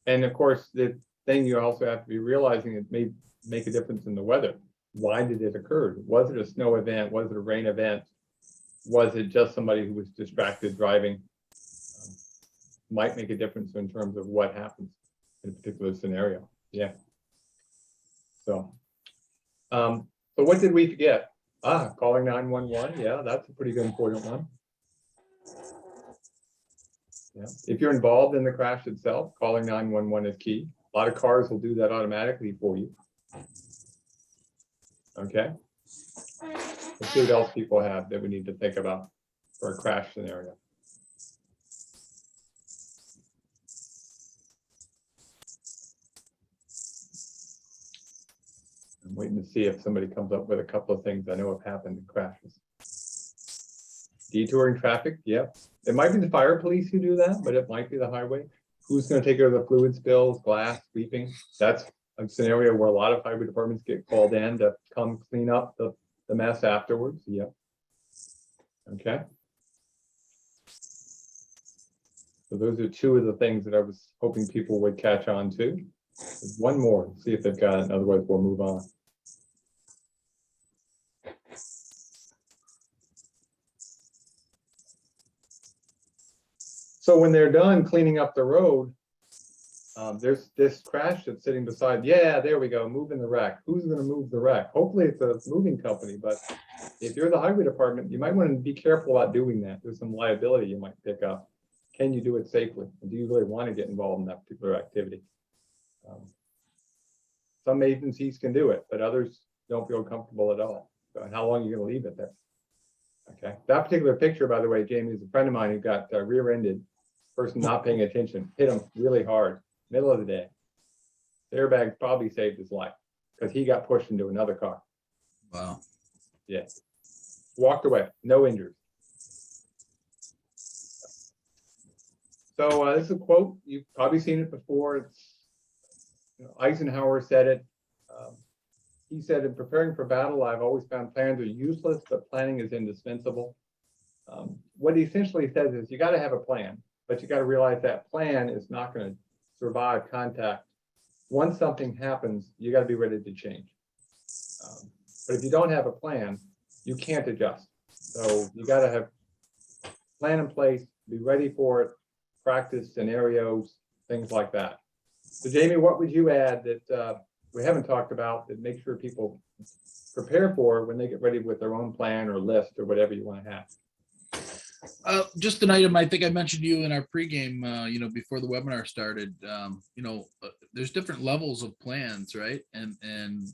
S1: And of course, the thing you also have to be realizing it may make a difference in the weather. Why did it occur? Was it a snow event? Was it a rain event? Was it just somebody who was distracted driving? Might make a difference in terms of what happens in a particular scenario. Yeah. So what did we forget? Calling 911. Yeah, that's a pretty good important one. Yeah. If you're involved in the crash itself, calling 911 is key. A lot of cars will do that automatically for you. Okay. Let's see what else people have that we need to think about for a crash scenario. I'm waiting to see if somebody comes up with a couple of things I know have happened in crashes. Detouring traffic, yep. It might be the fire police who do that, but it might be the highway. Who's going to take care of the fluid spills, glass, sweeping? That's a scenario where a lot of highway departments get called in to come clean up the mess afterwards. Yep. Okay. So those are two of the things that I was hoping people would catch on to. There's one more, see if they've got it, otherwise we'll move on. So when they're done cleaning up the road, there's this crash that's sitting beside. Yeah, there we go. Moving the wreck. Who's going to move the wreck? Hopefully it's a moving company, but if you're the highway department, you might want to be careful about doing that. There's some liability you might pick up. Can you do it safely? And do you really want to get involved in that particular activity? Some agencies can do it, but others don't feel comfortable at all. So how long are you going to leave it there? Okay. That particular picture, by the way, Jamie, is a friend of mine who got rear-ended. Person not paying attention, hit him really hard, middle of the day. The airbag probably saved his life because he got pushed into another car.
S2: Wow.
S1: Yeah. Walked away, no injuries. So this is a quote. You've probably seen it before. It's, you know, Eisenhower said it. He said, in preparing for battle, I've always found plans are useless, but planning is indispensable. What he essentially says is you got to have a plan, but you got to realize that plan is not going to survive contact once something happens, you got to be ready to change. But if you don't have a plan, you can't adjust. So you got to have a plan in place, be ready for it, practice scenarios, things like that. So Jamie, what would you add that we haven't talked about that make sure people prepare for when they get ready with their own plan or list or whatever you want to have?
S2: Just an item I think I mentioned to you in our pregame, before the webinar started, there's different levels of plans, right? And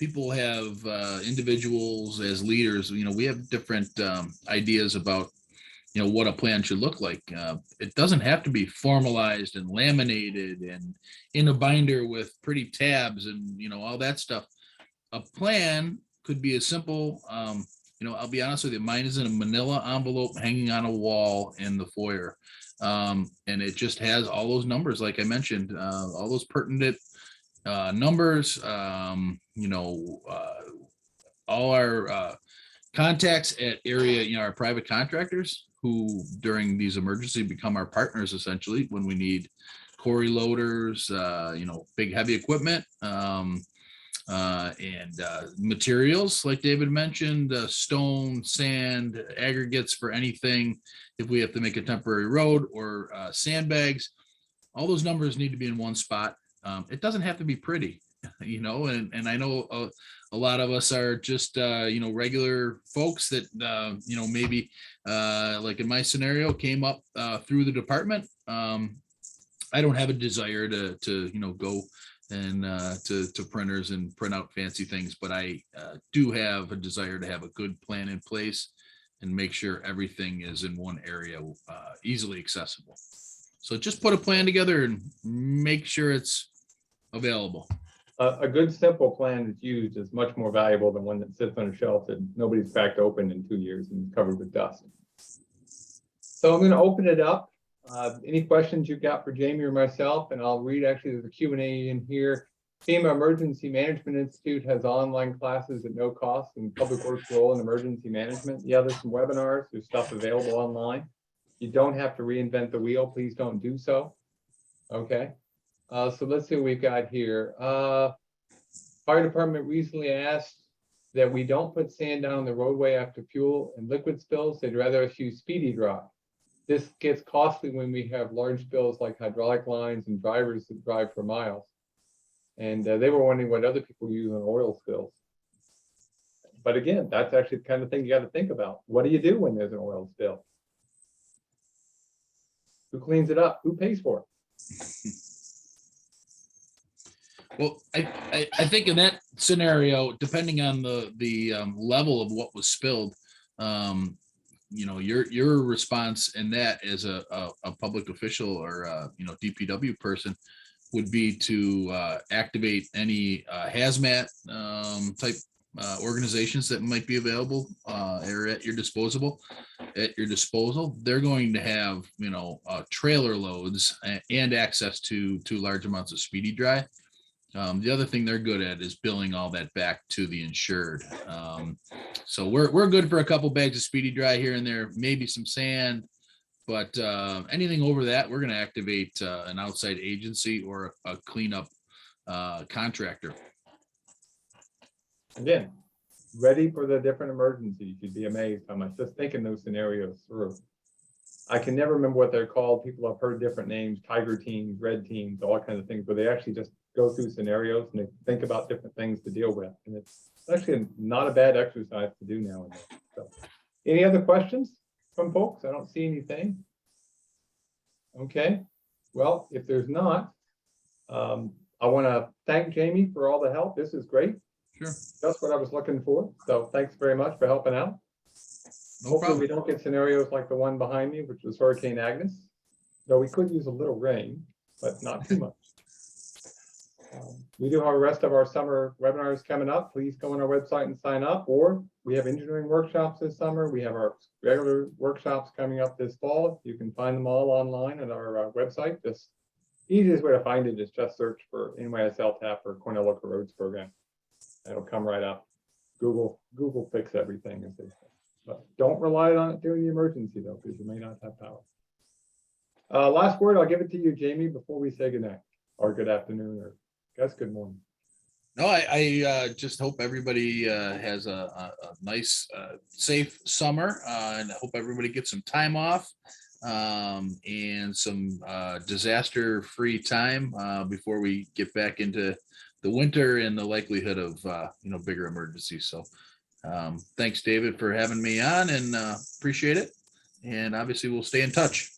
S2: people have individuals as leaders, we have different ideas about, what a plan should look like. It doesn't have to be formalized and laminated and in a binder with pretty tabs and, all that stuff. A plan could be as simple, I'll be honest with you, mine is in a manila envelope hanging on a wall in the foyer. And it just has all those numbers, like I mentioned, all those pertinent numbers, all our contacts at area, our private contractors who during these emergencies become our partners essentially when we need quarry loaders, big heavy equipment, and materials like David mentioned, stone, sand, aggregates for anything. If we have to make a temporary road or sandbags, all those numbers need to be in one spot. It doesn't have to be pretty, and I know a lot of us are just, regular folks that, maybe like in my scenario came up through the department. I don't have a desire to go and to printers and print out fancy things, but I do have a desire to have a good plan in place and make sure everything is in one area, easily accessible. So just put a plan together and make sure it's available.
S1: A good simple plan that's used is much more valuable than one that sits on a shelf that nobody's cracked open in 2 years and is covered with dust. So I'm going to open it up. Any questions you've got for Jamie or myself, and I'll read, actually there's a Q&A in here. FEMA Emergency Management Institute has online classes at no cost in public works role in emergency management. Yeah, there's some webinars, there's stuff available online. You don't have to reinvent the wheel, please don't do so. Okay, so let's see what we've got here. Fire department recently asked that we don't put sand down the roadway after fuel and liquid spills. They'd rather us use speedy drop. This gets costly when we have large spills like hydraulic lines and drivers that drive for miles. And they were wondering what other people use on oil spills. But again, that's actually the kind of thing you got to think about. What do you do when there's an oil spill? Who cleans it up? Who pays for it?
S2: Well, I think in that scenario, depending on the level of what was spilled, your response in that as a public official or DPW person would be to activate any hazmat type organizations that might be available or at your disposal. They're going to have trailer loads and access to large amounts of speedy dry. The other thing they're good at is billing all that back to the insured. So we're good for a couple bags of speedy dry here and there, maybe some sand, but anything over that, we're going to activate an outside agency or a cleanup contractor.
S1: Again, ready for the different emergencies. You'd be amazed how much, just thinking those scenarios through. I can never remember what they're called. People have heard different names, tiger teams, red teams, all kinds of things, but they actually just go through scenarios and they think about different things to deal with. And it's actually not a bad exercise to do nowadays. So, any other questions from folks? I don't see anything. Okay, well, if there's not, I want to thank Jamie for all the help. This is great.
S2: Sure.
S1: That's what I was looking for. So thanks very much for helping out.
S2: No
S1: Hopefully
S2: problem.
S1: we don't get scenarios like the one behind me, which was Hurricane Agnes. Though we could use a little rain, but not too much. We do have the rest of our summer webinars coming up. Please go on our website and sign up, or we have engineering workshops this summer. We have our regular workshops coming up this fall. You can find them all online at our website. The easiest way to find it is just search for NYSLTAP or Cornell Local Roads Program. It'll come right up. Google fix everything, as they say. But don't rely on it during the emergency, though, because you may not have power. Last word, I'll give it to you, Jamie, before we say goodnight, or good afternoon, or Gus, good morning.
S2: No, I just hope everybody has a nice, safe summer, and I hope everybody gets some time off and some disaster-free time before we get back into the winter and the likelihood of bigger emergencies. So thanks, David, for having me on, and appreciate it. And obviously, we'll stay in touch.